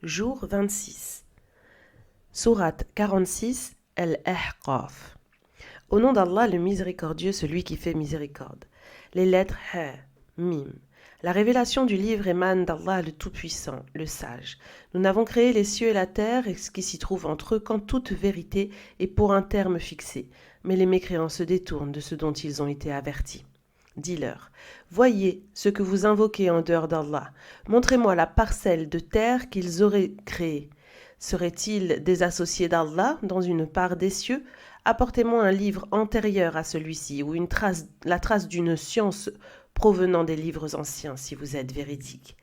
Jour 26. Sourate 46, Al-Ahqaf. Au nom d'Allah, le miséricordieux, celui qui fait miséricorde. Les lettres Ha, Mim. La révélation du livre émane d'Allah le Tout-Puissant, le Sage. Nous n'avons créé les cieux et la terre et ce qui s'y trouve entre eux qu'en toute vérité et pour un terme fixé. Mais les mécréants se détournent de ce dont ils ont été avertis. Dis-leur, voyez ce que vous invoquez en dehors d'Allah. Montrez-moi la parcelle de terre qu'ils auraient créée. Seraient-ils des associés d'Allah dans une part des cieux? Apportez-moi un livre antérieur à celui-ci ou la trace d'une science provenant des livres anciens si vous êtes véridique.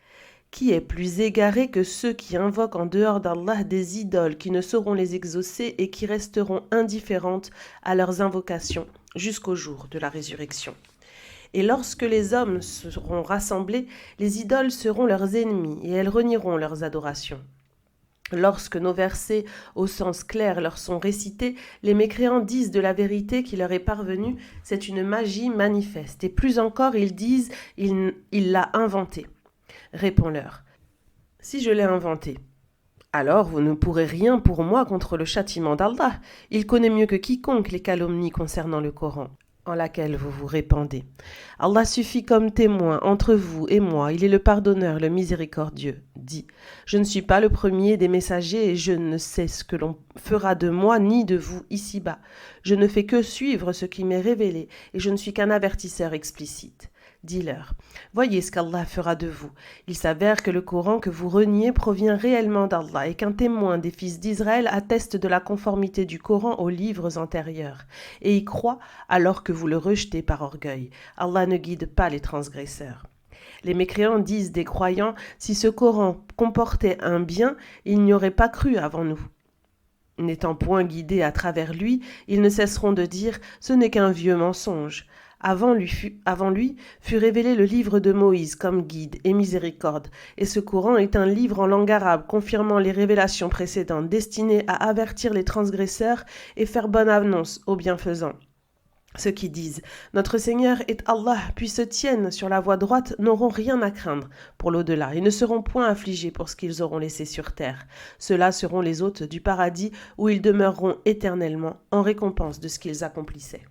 Qui est plus égaré que ceux qui invoquent en dehors d'Allah des idoles qui ne sauront les exaucer et qui resteront indifférentes à leurs invocations jusqu'au jour de la résurrection? Et lorsque les hommes seront rassemblés, les idoles seront leurs ennemis et elles renieront leurs adorations. Lorsque nos versets au sens clair leur sont récités, les mécréants disent de la vérité qui leur est parvenue, c'est une magie manifeste. Et plus encore, ils disent, il l'a inventé. Réponds-leur, si je l'ai inventé, alors vous ne pourrez rien pour moi contre le châtiment d'Allah. Il connaît mieux que quiconque les calomnies concernant le Coran, en laquelle vous vous répandez. Allah suffit comme témoin entre vous et moi, il est le pardonneur, le miséricordieux. Dis, je ne suis pas le premier des messagers et je ne sais ce que l'on fera de moi ni de vous ici-bas. Je ne fais que suivre ce qui m'est révélé et je ne suis qu'un avertisseur explicite. Dis-leur, voyez ce qu'Allah fera de vous. Il s'avère que le Coran que vous reniez provient réellement d'Allah et qu'un témoin des fils d'Israël atteste de la conformité du Coran aux livres antérieurs et y croit alors que vous le rejetez par orgueil. Allah ne guide pas les transgresseurs. Les mécréants disent des croyants, si ce Coran comportait un bien, il n'y aurait pas cru avant nous. N'étant point guidés à travers lui, ils ne cesseront de dire, ce n'est qu'un vieux mensonge. Avant lui fut révélé le livre de Moïse comme guide et miséricorde, et ce Coran est un livre en langue arabe confirmant les révélations précédentes, destiné à avertir les transgresseurs et faire bonne annonce aux bienfaisants. Ceux qui disent « Notre Seigneur est Allah, puis se tiennent sur la voie droite, n'auront rien à craindre pour l'au-delà et ne seront point affligés pour ce qu'ils auront laissé sur terre. Ceux-là seront les hôtes du paradis où ils demeureront éternellement en récompense de ce qu'ils accomplissaient. »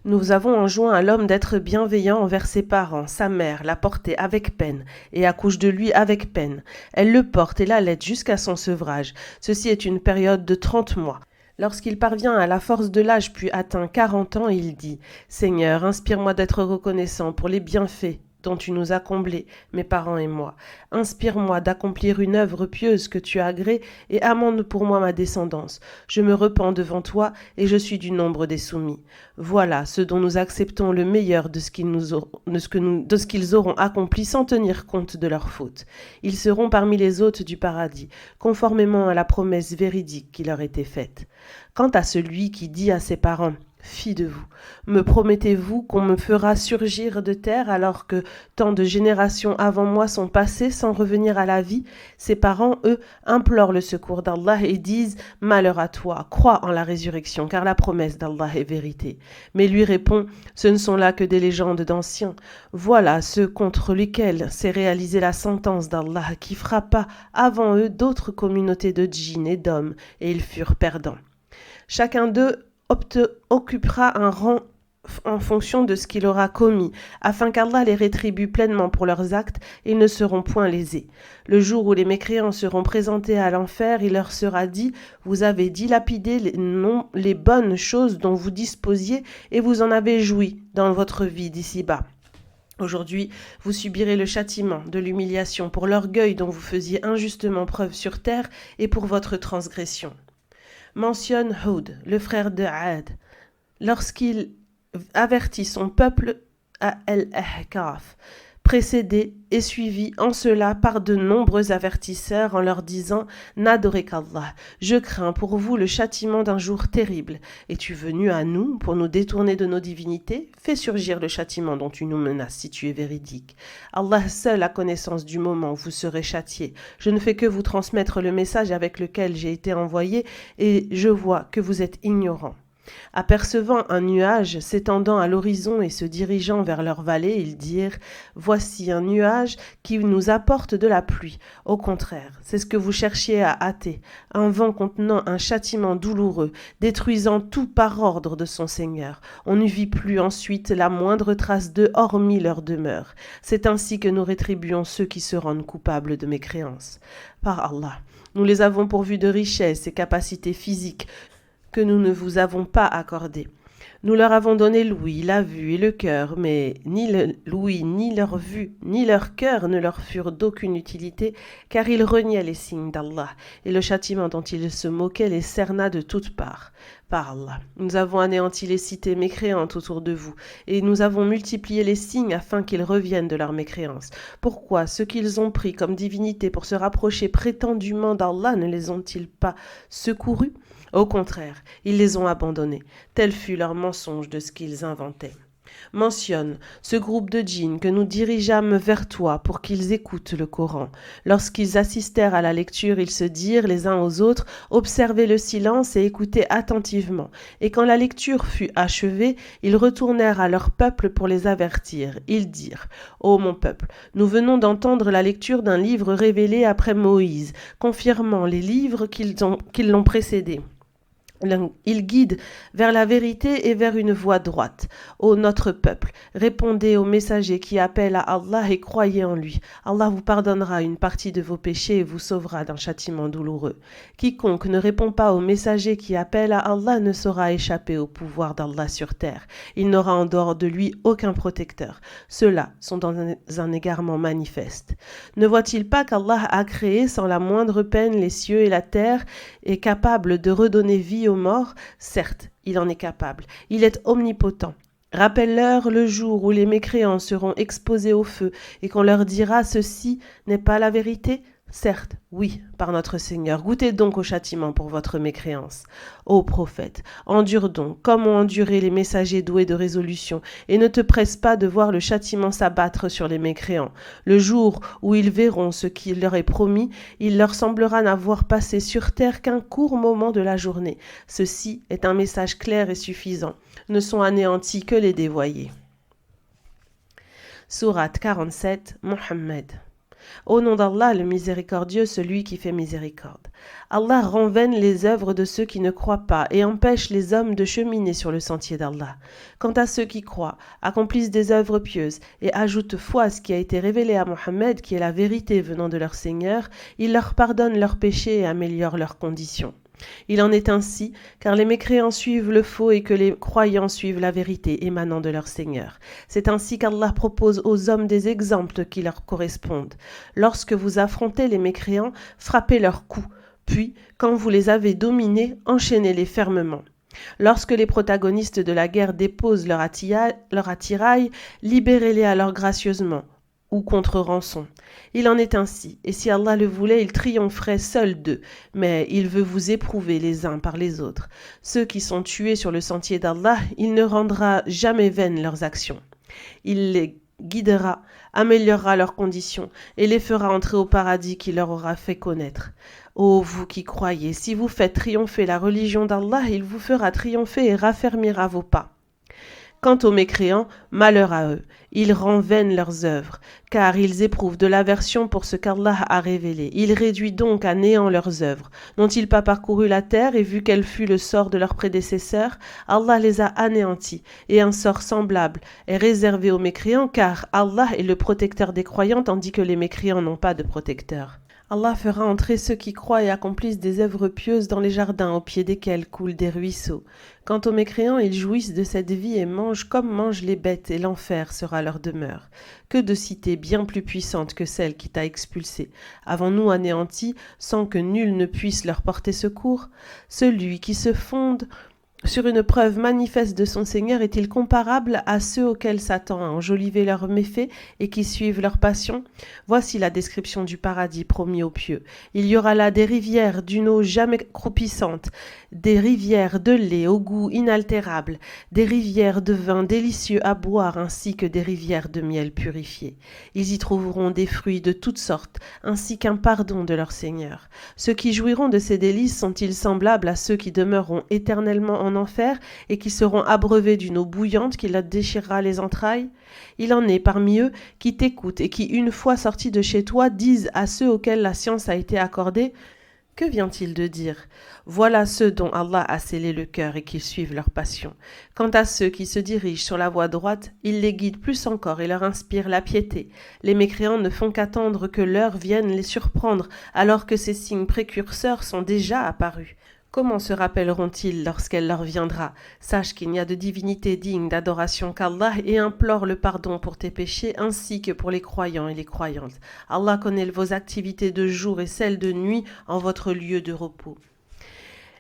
Nous avons enjoint à l'homme d'être bienveillant envers ses parents. Sa mère l'a porté avec peine et accouche de lui avec peine. Elle le porte et l'allaite jusqu'à son sevrage. Ceci est une période de 30 mois. Lorsqu'il parvient à la force de l'âge puis atteint 40 ans, il dit « Seigneur, inspire-moi d'être reconnaissant pour les bienfaits dont tu nous as comblés, mes parents et moi. Inspire-moi d'accomplir une œuvre pieuse que tu as agréée et amende pour moi ma descendance. Je me repens devant toi et je suis du nombre des soumis. Voilà ce dont nous acceptons le meilleur de ce qu'ils auront accompli sans tenir compte de leurs fautes. Ils seront parmi les hôtes du paradis, conformément à la promesse véridique qui leur était faite. Quant à celui qui dit à ses parents « Fi de vous, me promettez-vous qu'on me fera surgir de terre alors que tant de générations avant moi sont passées sans revenir à la vie? Ses parents, eux, implorent le secours d'Allah et disent « Malheur à toi, crois en la résurrection, car la promesse d'Allah est vérité. » Mais lui répond « Ce ne sont là que des légendes d'anciens. Voilà ceux contre lesquels s'est réalisée la sentence d'Allah qui frappa avant eux d'autres communautés de djinns et d'hommes, et ils furent perdants. Chacun d'eux occupera un rang en fonction de ce qu'il aura commis, afin qu'Allah les rétribue pleinement pour leurs actes, et ils ne seront point lésés. Le jour où les mécréants seront présentés à l'enfer, il leur sera dit « Vous avez dilapidé les bonnes choses dont vous disposiez, et vous en avez joui dans votre vie d'ici-bas. Aujourd'hui, vous subirez le châtiment de l'humiliation pour l'orgueil dont vous faisiez injustement preuve sur terre et pour votre transgression. » Mentionne Hud, le frère de Ad, lorsqu'il avertit son peuple à Al-Ahqaf, précédé et suivi en cela par de nombreux avertisseurs en leur disant « N'adorez qu'Allah, je crains pour vous le châtiment d'un jour terrible. Es-tu venu à nous pour nous détourner de nos divinités? Fais surgir le châtiment dont tu nous menaces si tu es véridique. Allah seul a connaissance du moment où vous serez châtiés. Je ne fais que vous transmettre le message avec lequel j'ai été envoyé et je vois que vous êtes ignorants. » Apercevant un nuage s'étendant à l'horizon et se dirigeant vers leur vallée, ils dirent « Voici un nuage qui nous apporte de la pluie. Au contraire, c'est ce que vous cherchiez à hâter, un vent contenant un châtiment douloureux, détruisant tout par ordre de son Seigneur. On ne vit plus ensuite la moindre trace d'eux hormis leur demeure. C'est ainsi que nous rétribuons ceux qui se rendent coupables de mécréance. Par Allah, nous les avons pourvus de richesses et capacités physiques que nous ne vous avons pas accordé. Nous leur avons donné l'ouïe, la vue et le cœur, mais ni l'ouïe, ni leur vue, ni leur cœur ne leur furent d'aucune utilité, car ils reniaient les signes d'Allah, et le châtiment dont ils se moquaient les cerna de toutes parts. Par Allah, nous avons anéanti les cités mécréantes autour de vous, et nous avons multiplié les signes afin qu'ils reviennent de leur mécréance. Pourquoi ceux qu'ils ont pris comme divinité pour se rapprocher prétendument d'Allah ne les ont-ils pas secourus ? Au contraire, ils les ont abandonnés. Tel fut leur mensonge de ce qu'ils inventaient. Mentionne ce groupe de djinns que nous dirigeâmes vers toi pour qu'ils écoutent le Coran. Lorsqu'ils assistèrent à la lecture, ils se dirent les uns aux autres, observez le silence et écoutez attentivement. Et quand la lecture fut achevée, ils retournèrent à leur peuple pour les avertir. Ils dirent, ô mon peuple, nous venons d'entendre la lecture d'un livre révélé après Moïse, confirmant les livres qui l'ont précédé. Il guide vers la vérité et vers une voie droite. Ô notre peuple, répondez aux messagers qui appellent à Allah et croyez en lui. Allah vous pardonnera une partie de vos péchés et vous sauvera d'un châtiment douloureux. Quiconque ne répond pas aux messagers qui appellent à Allah ne saura échapper au pouvoir d'Allah sur terre. Il n'aura en dehors de lui aucun protecteur. Ceux-là sont dans un égarement manifeste. Ne voit-il pas qu'Allah a créé sans la moindre peine les cieux et la terre, est capable de redonner vie aux morts? Certes, il en est capable. Il est omnipotent. Rappelle-leur le jour où les mécréants seront exposés au feu et qu'on leur dira « Ceci n'est pas la vérité ?» Certes, oui, par notre Seigneur, goûtez donc au châtiment pour votre mécréance. Ô prophète, endure donc, comme ont enduré les messagers doués de résolution, et ne te presse pas de voir le châtiment s'abattre sur les mécréants. Le jour où ils verront ce qui leur est promis, il leur semblera n'avoir passé sur terre qu'un court moment de la journée. Ceci est un message clair et suffisant. Ne sont anéantis que les dévoyés. Sourate 47, Mohammed. Au nom d'Allah, le miséricordieux, celui qui fait miséricorde. Allah rend vaines les œuvres de ceux qui ne croient pas et empêche les hommes de cheminer sur le sentier d'Allah. Quant à ceux qui croient, accomplissent des œuvres pieuses et ajoutent foi à ce qui a été révélé à Mohammed, qui est la vérité venant de leur Seigneur, il leur pardonne leurs péchés et améliore leurs conditions. Il en est ainsi, car les mécréants suivent le faux et que les croyants suivent la vérité émanant de leur Seigneur. C'est ainsi qu'Allah propose aux hommes des exemples qui leur correspondent. Lorsque vous affrontez les mécréants, frappez leurs coups, puis, quand vous les avez dominés, enchaînez-les fermement. Lorsque les protagonistes de la guerre déposent leur attirail, libérez-les alors gracieusement ou contre rançon. Il en est ainsi, et si Allah le voulait, il triompherait seul d'eux, mais il veut vous éprouver les uns par les autres. Ceux qui sont tués sur le sentier d'Allah, il ne rendra jamais vaines leurs actions. Il les guidera, améliorera leurs conditions, et les fera entrer au paradis qu'il leur aura fait connaître. Ô vous qui croyez, si vous faites triompher la religion d'Allah, il vous fera triompher et raffermira vos pas. Quant aux mécréants, malheur à eux, il rend vaines leurs œuvres, car ils éprouvent de l'aversion pour ce qu'Allah a révélé. Il réduit donc à néant leurs œuvres. N'ont-ils pas parcouru la terre et vu quel fut le sort de leurs prédécesseurs? Allah les a anéantis, et un sort semblable est réservé aux mécréants, car Allah est le protecteur des croyants, tandis que les mécréants n'ont pas de protecteur. Allah fera entrer ceux qui croient et accomplissent des œuvres pieuses dans les jardins au pied desquels coulent des ruisseaux. Quant aux mécréants, ils jouissent de cette vie et mangent comme mangent les bêtes, et l'enfer sera leur demeure. Que de cités bien plus puissantes que celle qui t'a expulsé. Avons-nous anéanti sans que nul ne puisse leur porter secours? Celui qui se fonde sur une preuve manifeste de son Seigneur est-il comparable à ceux auxquels Satan a enjolivé leurs méfaits et qui suivent leurs passions? Voici la description du paradis promis aux pieux. Il y aura là des rivières d'une eau jamais croupissante, des rivières de lait au goût inaltérable, des rivières de vin délicieux à boire ainsi que des rivières de miel purifié. Ils y trouveront des fruits de toutes sortes, ainsi qu'un pardon de leur Seigneur. Ceux qui jouiront de ces délices sont-ils semblables à ceux qui demeureront éternellement en en enfer et qui seront abreuvés d'une eau bouillante qui leur déchirera les entrailles? Il en est parmi eux qui t'écoutent et qui, une fois sortis de chez toi, disent à ceux auxquels la science a été accordée: que vient-il de dire? Voilà ceux dont Allah a scellé le cœur et qui suivent leur passion. Quant à ceux qui se dirigent sur la voie droite, il les guide plus encore et leur inspire la piété. Les mécréants ne font qu'attendre que l'heure vienne les surprendre, alors que ces signes précurseurs sont déjà apparus. Comment se rappelleront-ils lorsqu'elle leur viendra? Sache qu'il n'y a de divinité digne d'adoration qu'Allah et implore le pardon pour tes péchés ainsi que pour les croyants et les croyantes. Allah connaît vos activités de jour et celles de nuit en votre lieu de repos.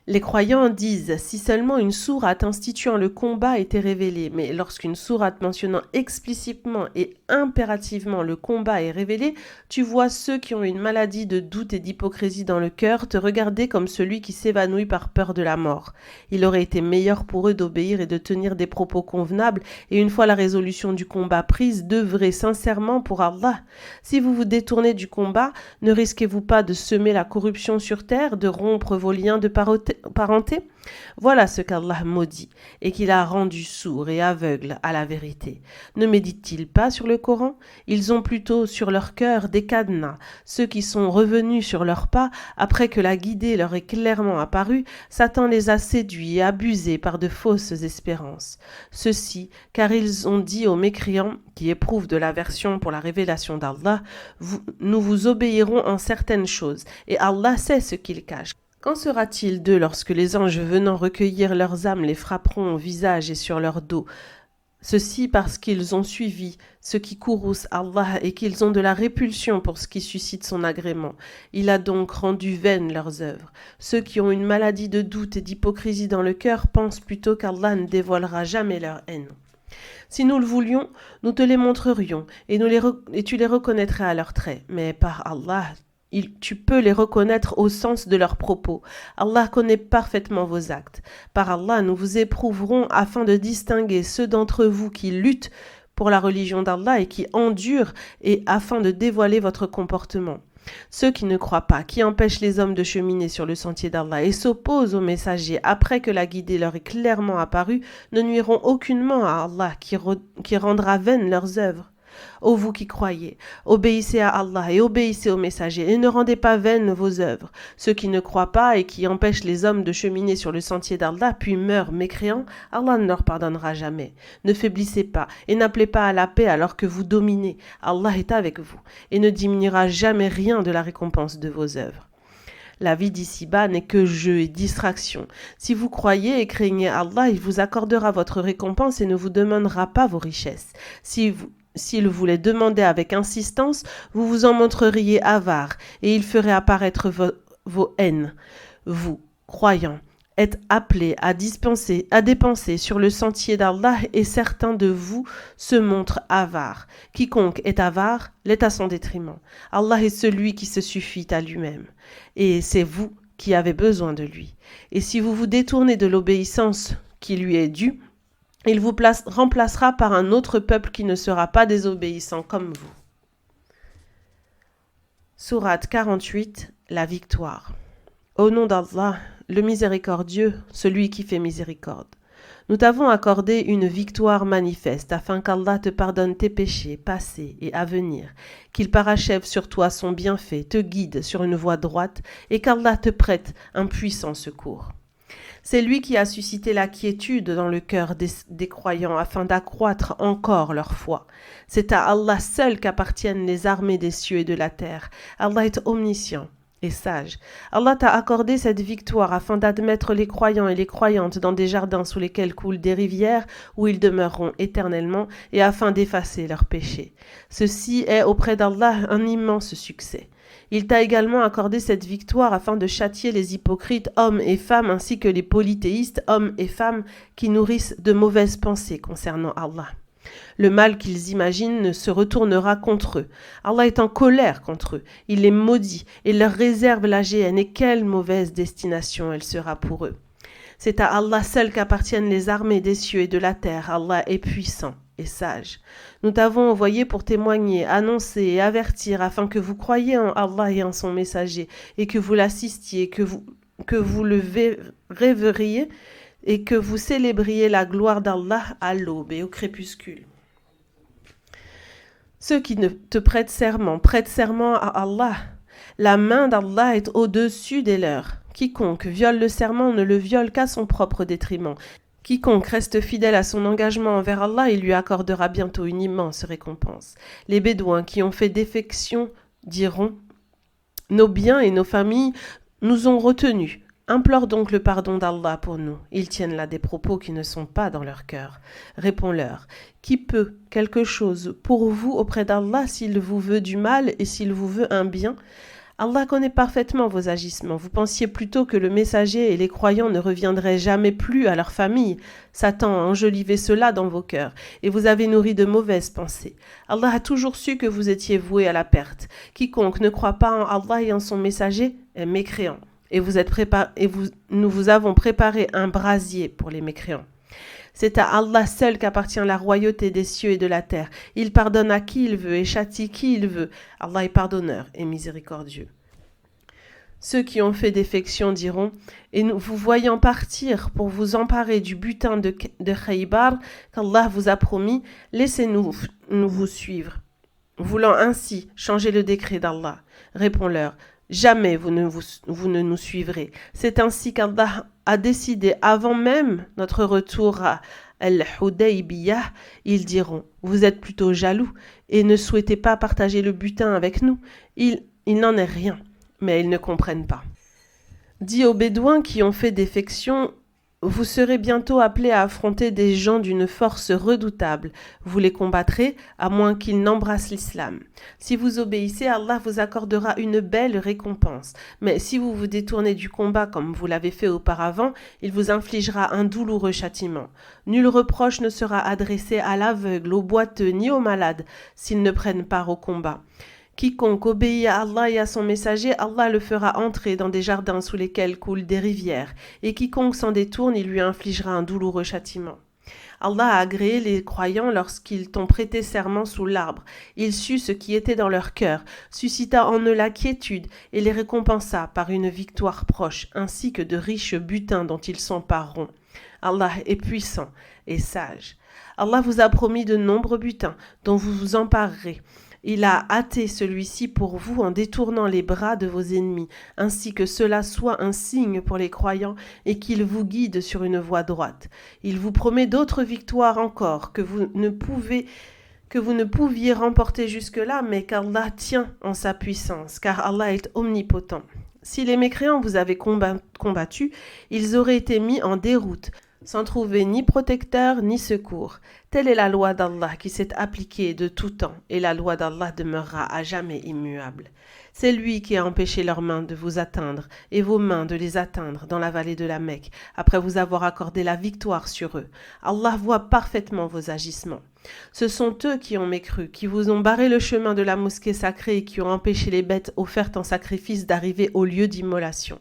Les croyants disent: si seulement une sourate instituant le combat était révélée, mais lorsqu'une sourate mentionnant explicitement et impérativement le combat est révélée, tu vois ceux qui ont une maladie de doute et d'hypocrisie dans le cœur te regarder comme celui qui s'évanouit par peur de la mort. Il aurait été meilleur pour eux d'obéir et de tenir des propos convenables, et une fois la résolution du combat prise, d'œuvrer sincèrement pour Allah. Si vous vous détournez du combat, ne risquez-vous pas de semer la corruption sur terre, de rompre vos liens de parenté? Voilà ce qu'Allah maudit et qu'il a rendu sourd et aveugle à la vérité. Ne méditent-ils pas sur le Coran? Ils ont plutôt sur leur cœur des cadenas. Ceux qui sont revenus sur leurs pas après que la guidée leur est clairement apparue, Satan les a séduits et abusés par de fausses espérances. Ceci car ils ont dit aux mécréants qui éprouvent de l'aversion pour la révélation d'Allah: nous vous obéirons en certaines choses et Allah sait ce qu'ils cachent. Qu'en sera-t-il d'eux lorsque les anges venant recueillir leurs âmes les frapperont au visage et sur leur dos? Ceci parce qu'ils ont suivi ce qui courrouce Allah et qu'ils ont de la répulsion pour ce qui suscite son agrément. Il a donc rendu vaines leurs œuvres. Ceux qui ont une maladie de doute et d'hypocrisie dans le cœur pensent plutôt qu'Allah ne dévoilera jamais leur haine. Si nous le voulions, nous te les montrerions et tu les reconnaîtrais à leurs traits. Mais par Allah, tu peux les reconnaître au sens de leurs propos. Allah connaît parfaitement vos actes. Par Allah, nous vous éprouverons afin de distinguer ceux d'entre vous qui luttent pour la religion d'Allah et qui endurent, et afin de dévoiler votre comportement. Ceux qui ne croient pas, qui empêchent les hommes de cheminer sur le sentier d'Allah et s'opposent aux messagers après que la guidée leur est clairement apparue, ne nuiront aucunement à Allah qui rendra vaines leurs œuvres. Ô vous qui croyez, obéissez à Allah et obéissez aux messagers et ne rendez pas vaines vos œuvres. Ceux qui ne croient pas et qui empêchent les hommes de cheminer sur le sentier d'Allah puis meurent mécréants, Allah ne leur pardonnera jamais. Ne faiblissez pas et n'appelez pas à la paix alors que vous dominez. Allah est avec vous et ne diminuera jamais rien de la récompense de vos œuvres. La vie d'ici-bas n'est que jeu et distraction. Si vous croyez et craignez Allah, il vous accordera votre récompense et ne vous demandera pas vos richesses. S'il vous les demandait avec insistance, vous vous en montreriez avare et il ferait apparaître vos haines. Vous, croyants, êtes appelés à dépenser sur le sentier d'Allah et certains de vous se montrent avares. Quiconque est avare l'est à son détriment. Allah est celui qui se suffit à lui-même et c'est vous qui avez besoin de lui. Et si vous vous détournez de l'obéissance qui lui est due, il vous remplacera par un autre peuple qui ne sera pas désobéissant comme vous. Sourate 48, la victoire. Au nom d'Allah, le miséricordieux, celui qui fait miséricorde. Nous t'avons accordé une victoire manifeste afin qu'Allah te pardonne tes péchés passés et à venir, qu'il parachève sur toi son bienfait, te guide sur une voie droite et qu'Allah te prête un puissant secours. C'est lui qui a suscité la quiétude dans le cœur des croyants afin d'accroître encore leur foi. C'est à Allah seul qu'appartiennent les armées des cieux et de la terre. Allah est omniscient et sage. Allah t'a accordé cette victoire afin d'admettre les croyants et les croyantes dans des jardins sous lesquels coulent des rivières où ils demeureront éternellement et afin d'effacer leurs péchés. Ceci est auprès d'Allah un immense succès. Il t'a également accordé cette victoire afin de châtier les hypocrites hommes et femmes ainsi que les polythéistes hommes et femmes qui nourrissent de mauvaises pensées concernant Allah. Le mal qu'ils imaginent ne se retournera contre eux. Allah est en colère contre eux. Il les maudit et leur réserve la géhenne et quelle mauvaise destination elle sera pour eux. C'est à Allah seul qu'appartiennent les armées des cieux et de la terre. Allah est puissant et sage. Nous t'avons envoyé pour témoigner, annoncer et avertir afin que vous croyiez en Allah et en son messager et que vous l'assistiez, que vous le révériez et que vous célébriez la gloire d'Allah à l'aube et au crépuscule. Ceux qui ne te prêtent serment à Allah. La main d'Allah est au-dessus des leurs. Quiconque viole le serment ne le viole qu'à son propre détriment. Quiconque reste fidèle à son engagement envers Allah, il lui accordera bientôt une immense récompense. Les Bédouins qui ont fait défection diront « Nos biens et nos familles nous ont retenus. Implore donc le pardon d'Allah pour nous. Ils tiennent là des propos qui ne sont pas dans leur cœur. Réponds-leur. Qui peut quelque chose pour vous auprès d'Allah s'il vous veut du mal et s'il vous veut un bien ? Allah connaît parfaitement vos agissements. Vous pensiez plutôt que le messager et les croyants ne reviendraient jamais plus à leur famille. Satan a enjolivé cela dans vos cœurs, et vous avez nourri de mauvaises pensées. Allah a toujours su que vous étiez voués à la perte. Quiconque ne croit pas en Allah et en son messager est mécréant. Et nous vous avons préparé un brasier pour les mécréants. C'est à Allah seul qu'appartient la royauté des cieux et de la terre. Il pardonne à qui il veut et châtie qui il veut. Allah est pardonneur et miséricordieux. Ceux qui ont fait défection diront « Et nous vous voyant partir pour vous emparer du butin de Khaybar qu'Allah vous a promis, laissez-nous vous suivre. » Voulant ainsi changer le décret d'Allah, réponds-leur « Jamais vous ne nous suivrez. C'est ainsi qu'Allah a décidé avant même notre retour à Al-Hudaybiyah. Ils diront, vous êtes plutôt jaloux et ne souhaitez pas partager le butin avec nous. Il n'en est rien, mais ils ne comprennent pas. Dis aux Bédouins qui ont fait défection, vous serez bientôt appelés à affronter des gens d'une force redoutable. Vous les combattrez, à moins qu'ils n'embrassent l'islam. Si vous obéissez, Allah vous accordera une belle récompense. Mais si vous vous détournez du combat comme vous l'avez fait auparavant, il vous infligera un douloureux châtiment. Nul reproche ne sera adressé à l'aveugle, au boiteux, ni aux malades, s'ils ne prennent part au combat. Quiconque obéit à Allah et à son messager, Allah le fera entrer dans des jardins sous lesquels coulent des rivières, et quiconque s'en détourne, il lui infligera un douloureux châtiment. Allah a agréé les croyants lorsqu'ils t'ont prêté serment sous l'arbre. Il sut ce qui était dans leur cœur, suscita en eux la quiétude et les récompensa par une victoire proche, ainsi que de riches butins dont ils s'empareront. Allah est puissant et sage. Allah vous a promis de nombreux butins dont vous vous emparerez. Il a hâté celui-ci pour vous en détournant les bras de vos ennemis, ainsi que cela soit un signe pour les croyants et qu'il vous guide sur une voie droite. Il vous promet d'autres victoires encore que vous ne pouviez remporter jusque-là, mais qu'Allah tient en sa puissance, car Allah est omnipotent. Si les mécréants vous avaient combattu, ils auraient été mis en déroute, sans trouver ni protecteur ni secours. Telle est la loi d'Allah qui s'est appliquée de tout temps, et la loi d'Allah demeurera à jamais immuable. C'est lui qui a empêché leurs mains de vous atteindre, et vos mains de les atteindre dans la vallée de la Mecque, après vous avoir accordé la victoire sur eux. Allah voit parfaitement vos agissements. Ce sont eux qui ont mécru, qui vous ont barré le chemin de la mosquée sacrée et qui ont empêché les bêtes offertes en sacrifice d'arriver au lieu d'immolation.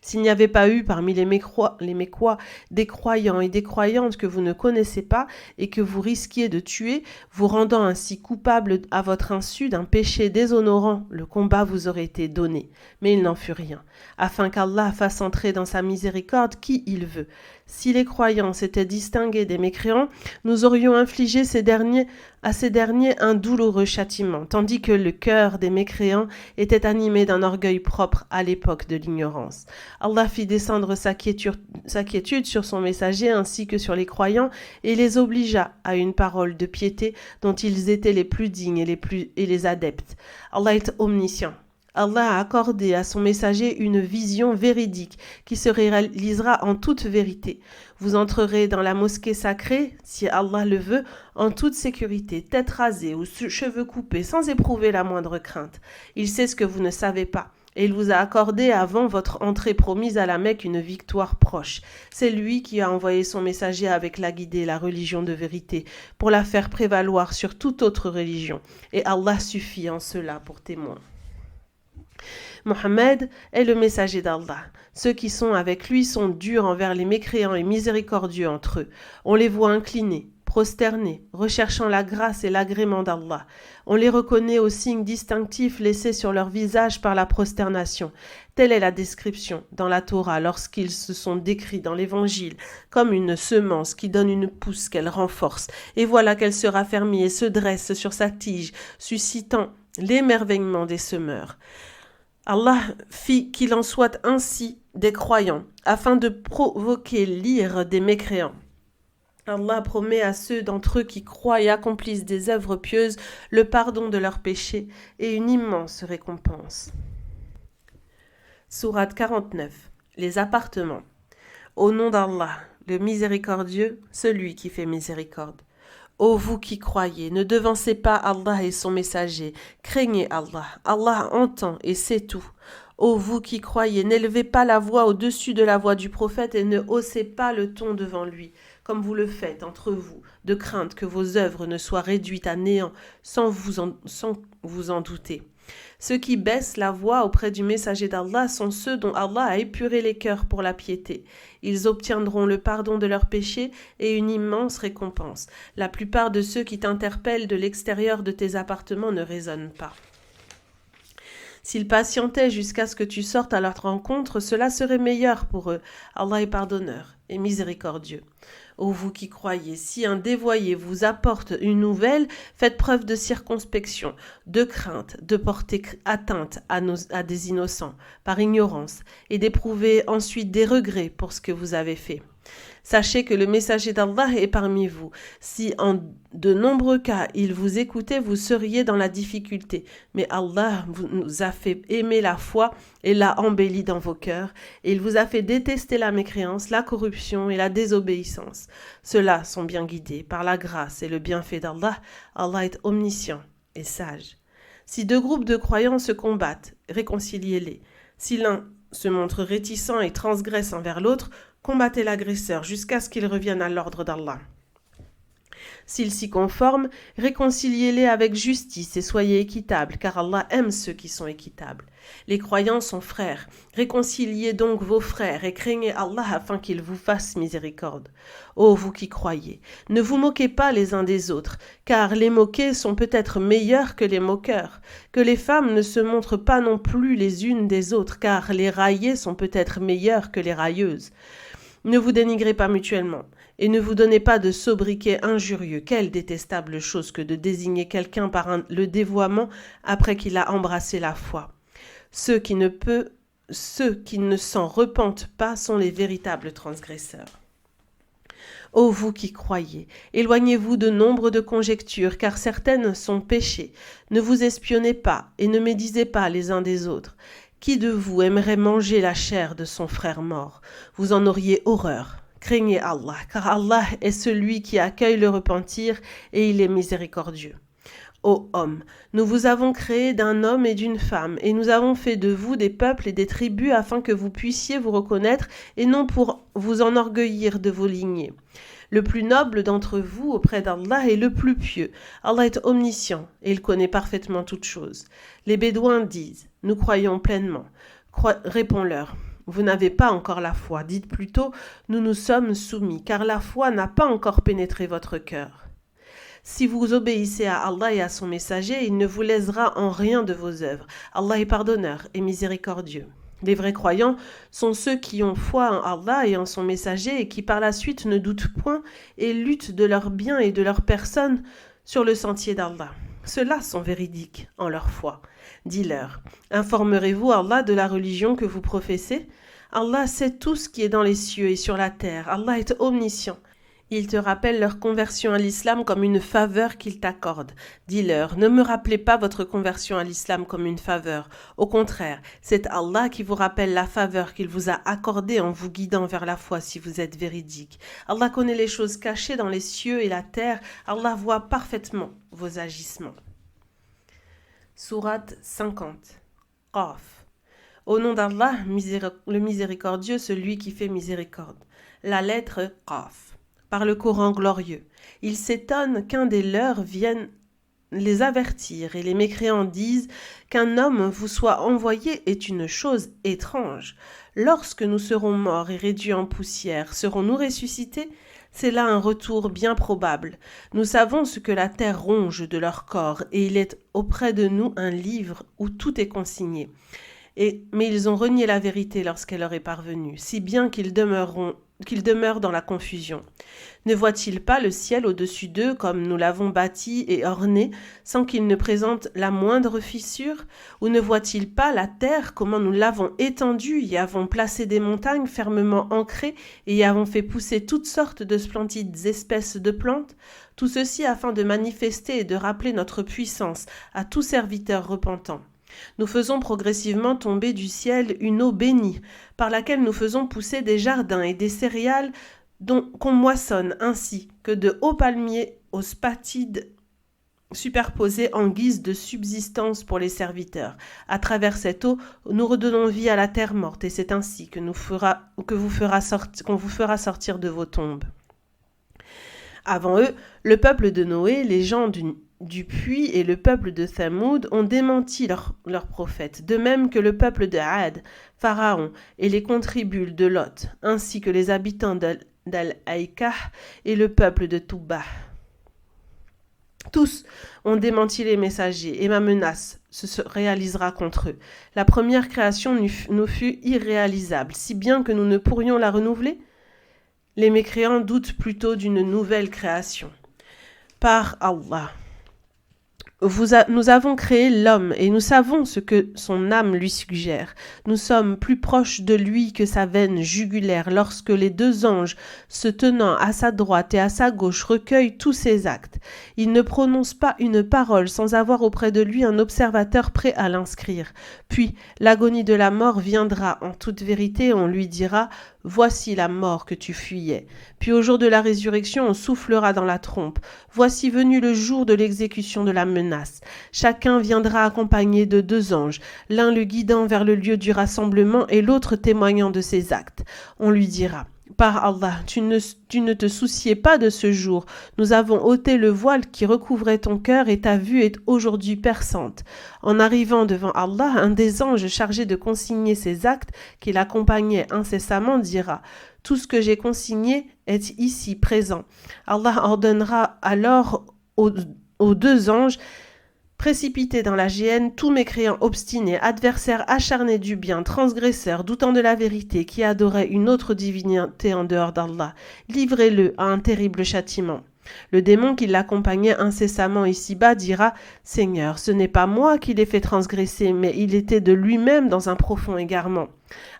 S'il n'y avait pas eu parmi les Mécois des croyants et des croyantes que vous ne connaissez pas et que vous risquiez de tuer, vous rendant ainsi coupable à votre insu d'un péché déshonorant, le combat vous aurait été donné. Mais il n'en fut rien, afin qu'Allah fasse entrer dans sa miséricorde qui il veut. Si les croyants s'étaient distingués des mécréants, nous aurions infligé à ces derniers un douloureux châtiment, tandis que le cœur des mécréants était animé d'un orgueil propre à l'époque de l'ignorance. Allah fit descendre sa quiétude sur son messager ainsi que sur les croyants et les obligea à une parole de piété dont ils étaient les plus dignes et les adeptes. Allah est omniscient. Allah a accordé à son messager une vision véridique qui se réalisera en toute vérité. Vous entrerez dans la mosquée sacrée, si Allah le veut, en toute sécurité, tête rasée ou cheveux coupés, sans éprouver la moindre crainte. Il sait ce que vous ne savez pas. Et il vous a accordé avant votre entrée promise à la Mecque une victoire proche. C'est lui qui a envoyé son messager avec la guidée, la religion de vérité, pour la faire prévaloir sur toute autre religion. Et Allah suffit en cela pour témoin. Mohammed est le messager d'Allah. Ceux qui sont avec lui sont durs envers les mécréants et miséricordieux entre eux. On les voit inclinés, prosternés, recherchant la grâce et l'agrément d'Allah. On les reconnaît aux signes distinctifs laissés sur leur visage par la prosternation. Telle est la description dans la Torah lorsqu'ils se sont décrits dans l'Évangile comme une semence qui donne une pousse qu'elle renforce. Et voilà qu'elle se raffermit et se dresse sur sa tige, suscitant l'émerveillement des semeurs. Allah fit qu'il en soit ainsi des croyants, afin de provoquer l'ire des mécréants. Allah promet à ceux d'entre eux qui croient et accomplissent des œuvres pieuses le pardon de leurs péchés et une immense récompense. Sourate 49. Les appartements. Au nom d'Allah, le miséricordieux, celui qui fait miséricorde. Ô vous qui croyez, ne devancez pas Allah et son messager, craignez Allah, Allah entend et sait tout. Ô vous qui croyez, n'élevez pas la voix au-dessus de la voix du prophète et ne haussez pas le ton devant lui, comme vous le faites entre vous, de crainte que vos œuvres ne soient réduites à néant sans vous en douter. Ceux qui baissent la voix auprès du messager d'Allah sont ceux dont Allah a épuré les cœurs pour la piété. Ils obtiendront le pardon de leurs péchés et une immense récompense. La plupart de ceux qui t'interpellent de l'extérieur de tes appartements ne raisonnent pas. S'ils patientaient jusqu'à ce que tu sortes à leur rencontre, cela serait meilleur pour eux. Allah est pardonneur et miséricordieux. Ô vous qui croyez, si un dévoyé vous apporte une nouvelle, faites preuve de circonspection, de crainte, de porter atteinte à des innocents, par ignorance, et d'éprouver ensuite des regrets pour ce que vous avez fait. Sachez que le messager d'Allah est parmi vous. Si en de nombreux cas il vous écoutait, vous seriez dans la difficulté. Mais Allah vous a fait aimer la foi et l'a embellie dans vos cœurs. Et il vous a fait détester la mécréance, la corruption et la désobéissance. Ceux-là sont bien guidés par la grâce et le bienfait d'Allah. Allah est omniscient et sage. Si deux groupes de croyants se combattent, réconciliez-les. Si l'un se montre réticent et transgresse envers l'autre, combattez l'agresseur jusqu'à ce qu'il revienne à l'ordre d'Allah. S'ils s'y conforment, réconciliez-les avec justice et soyez équitables, car Allah aime ceux qui sont équitables. Les croyants sont frères. Réconciliez donc vos frères et craignez Allah afin qu'il vous fasse miséricorde. Ô vous qui croyez, ne vous moquez pas les uns des autres, car les moqués sont peut-être meilleurs que les moqueurs. Que les femmes ne se montrent pas non plus les unes des autres, car les raillées sont peut-être meilleures que les railleuses. Ne vous dénigrez pas mutuellement, et ne vous donnez pas de sobriquets injurieux. Quelle détestable chose que de désigner quelqu'un par le dévoiement après qu'il a embrassé la foi. Ceux qui ne s'en repentent pas sont les véritables transgresseurs. Ô vous qui croyez, éloignez-vous de nombre de conjectures, car certaines sont péchées. Ne vous espionnez pas et ne médisez pas les uns des autres. Qui de vous aimerait manger la chair de son frère mort? Vous en auriez horreur. Craignez Allah, car Allah est celui qui accueille le repentir et il est miséricordieux. Ô homme, nous vous avons créé d'un homme et d'une femme, et nous avons fait de vous des peuples et des tribus afin que vous puissiez vous reconnaître et non pour vous enorgueillir de vos lignées. Le plus noble d'entre vous auprès d'Allah est le plus pieux. Allah est omniscient et il connaît parfaitement toutes choses. Les Bédouins disent « Nous croyons pleinement ». Réponds-leur « Vous n'avez pas encore la foi. Dites plutôt « Nous nous sommes soumis » car la foi n'a pas encore pénétré votre cœur. Si vous obéissez à Allah et à son messager, il ne vous lésera en rien de vos œuvres. Allah est pardonneur et miséricordieux. Les vrais croyants sont ceux qui ont foi en Allah et en son messager et qui par la suite ne doutent point et luttent de leur bien et de leur personne sur le sentier d'Allah. Ceux-là sont véridiques en leur foi. Dis-leur, informerez-vous Allah de la religion que vous professez? Allah sait tout ce qui est dans les cieux et sur la terre. Allah est omniscient. Ils te rappellent leur conversion à l'islam comme une faveur qu'ils t'accordent. Dis-leur, ne me rappelez pas votre conversion à l'islam comme une faveur. Au contraire, c'est Allah qui vous rappelle la faveur qu'il vous a accordée en vous guidant vers la foi si vous êtes véridique. Allah connaît les choses cachées dans les cieux et la terre. Allah voit parfaitement vos agissements. Sourate 50. Qaf. Au nom d'Allah, le miséricordieux, celui qui fait miséricorde. La lettre Qaf. Par le Coran glorieux. Ils s'étonnent qu'un des leurs vienne les avertir et les mécréants disent qu'un homme vous soit envoyé est une chose étrange. Lorsque nous serons morts et réduits en poussière, serons-nous ressuscités? C'est là un retour bien probable. Nous savons ce que la terre ronge de leur corps, et il est auprès de nous un livre où tout est consigné. Mais ils ont renié la vérité lorsqu'elle leur est parvenue, si bien qu'ils demeurent dans la confusion. Ne voient-ils pas le ciel au-dessus d'eux comme nous l'avons bâti et orné, sans qu'il ne présente la moindre fissure? Ou ne voient-ils pas la terre comment nous l'avons étendue, y avons placé des montagnes fermement ancrées et y avons fait pousser toutes sortes de splendides espèces de plantes? Tout ceci afin de manifester et de rappeler notre puissance à tout serviteur repentant. Nous faisons progressivement tomber du ciel une eau bénie, par laquelle nous faisons pousser des jardins et des céréales qu'on moissonne, ainsi que de hauts palmiers aux spatides superposés en guise de subsistance pour les serviteurs. À travers cette eau, nous redonnons vie à la terre morte, et c'est ainsi qu'on vous fera sortir de vos tombes. Avant eux, le peuple de Noé, les gens du puits et le peuple de Thamoud ont démenti leurs prophètes, de même que le peuple de Had, Pharaon et les contribules de Lot, ainsi que les habitants d'Al-Aïkah et le peuple de Touba. Tous ont démenti les messagers, et ma menace se réalisera contre eux. La première création nous fut irréalisable, si bien que nous ne pourrions la renouveler. Les mécréants doutent plutôt d'une nouvelle création. Par Allah. Nous avons créé l'homme et nous savons ce que son âme lui suggère. Nous sommes plus proches de lui que sa veine jugulaire lorsque les deux anges, se tenant à sa droite et à sa gauche, recueillent tous ses actes. Il ne prononce pas une parole sans avoir auprès de lui un observateur prêt à l'inscrire. Puis l'agonie de la mort viendra. En toute vérité, on lui dira « Voici la mort que tu fuyais ». Puis au jour de la résurrection, on soufflera dans la trompe. Voici venu le jour de l'exécution de la menace. Chacun viendra accompagné de deux anges, l'un le guidant vers le lieu du rassemblement et l'autre témoignant de ses actes. On lui dira « Par Allah, tu ne te souciais pas de ce jour. Nous avons ôté le voile qui recouvrait ton cœur et ta vue est aujourd'hui perçante. » En arrivant devant Allah, un des anges chargé de consigner ses actes, qui l'accompagnait incessamment, dira « Tout ce que j'ai consigné est ici présent. » Allah ordonnera alors aux deux anges précipités dans la géhenne, tous mécréants obstinés, adversaires acharnés du bien, transgresseurs, doutant de la vérité, qui adoraient une autre divinité en dehors d'Allah, livrez-le à un terrible châtiment. Le démon qui l'accompagnait incessamment ici-bas dira « Seigneur, ce n'est pas moi qui l'ai fait transgresser, mais il était de lui-même dans un profond égarement. »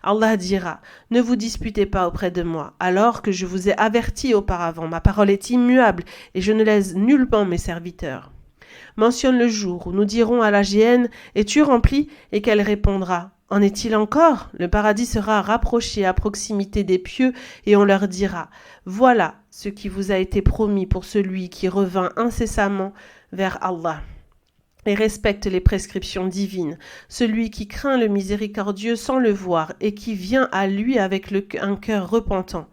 Allah dira « Ne vous disputez pas auprès de moi, alors que je vous ai averti auparavant, ma parole est immuable et je ne lèse nullement mes serviteurs. » Mentionne le jour où nous dirons à la géhenne « Es-tu remplie ?» et qu'elle répondra « En est-il encore ?» Le paradis sera rapproché à proximité des pieux et on leur dira « Voilà ce qui vous a été promis pour celui qui revint incessamment vers Allah et respecte les prescriptions divines, celui qui craint le miséricordieux sans le voir et qui vient à lui avec un cœur repentant.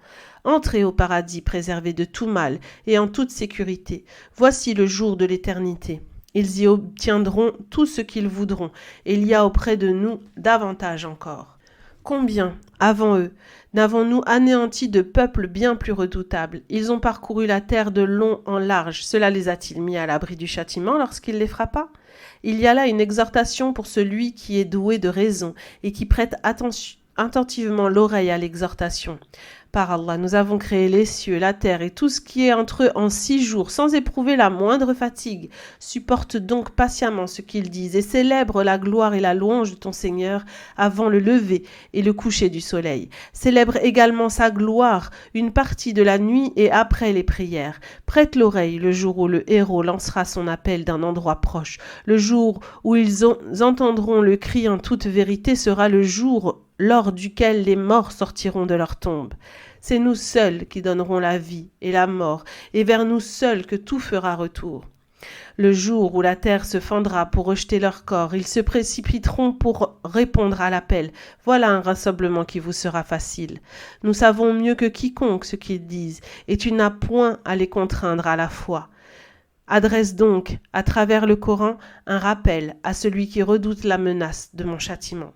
Entrez au paradis préservé de tout mal et en toute sécurité. Voici le jour de l'éternité. Ils y obtiendront tout ce qu'ils voudront, et il y a auprès de nous davantage encore. Combien, avant eux, n'avons-nous anéanti de peuples bien plus redoutables? Ils ont parcouru la terre de long en large. Cela les a-t-il mis à l'abri du châtiment lorsqu'il les frappa? Il y a là une exhortation pour celui qui est doué de raison et qui prête attentivement l'oreille à l'exhortation. Par Allah, nous avons créé les cieux, la terre et tout ce qui est entre eux en 6 jours, sans éprouver la moindre fatigue. Supporte donc patiemment ce qu'ils disent et célèbre la gloire et la louange de ton Seigneur avant le lever et le coucher du soleil. Célèbre également sa gloire une partie de la nuit et après les prières. Prête l'oreille le jour où le héros lancera son appel d'un endroit proche. Le jour où ils entendront le cri en toute vérité sera le jour lors duquel les morts sortiront de leur tombe. C'est nous seuls qui donnerons la vie et la mort, et vers nous seuls que tout fera retour. Le jour où la terre se fendra pour rejeter leur corps, ils se précipiteront pour répondre à l'appel. Voilà un rassemblement qui vous sera facile. Nous savons mieux que quiconque ce qu'ils disent, et tu n'as point à les contraindre à la foi. Adresse donc, à travers le Coran, un rappel à celui qui redoute la menace de mon châtiment.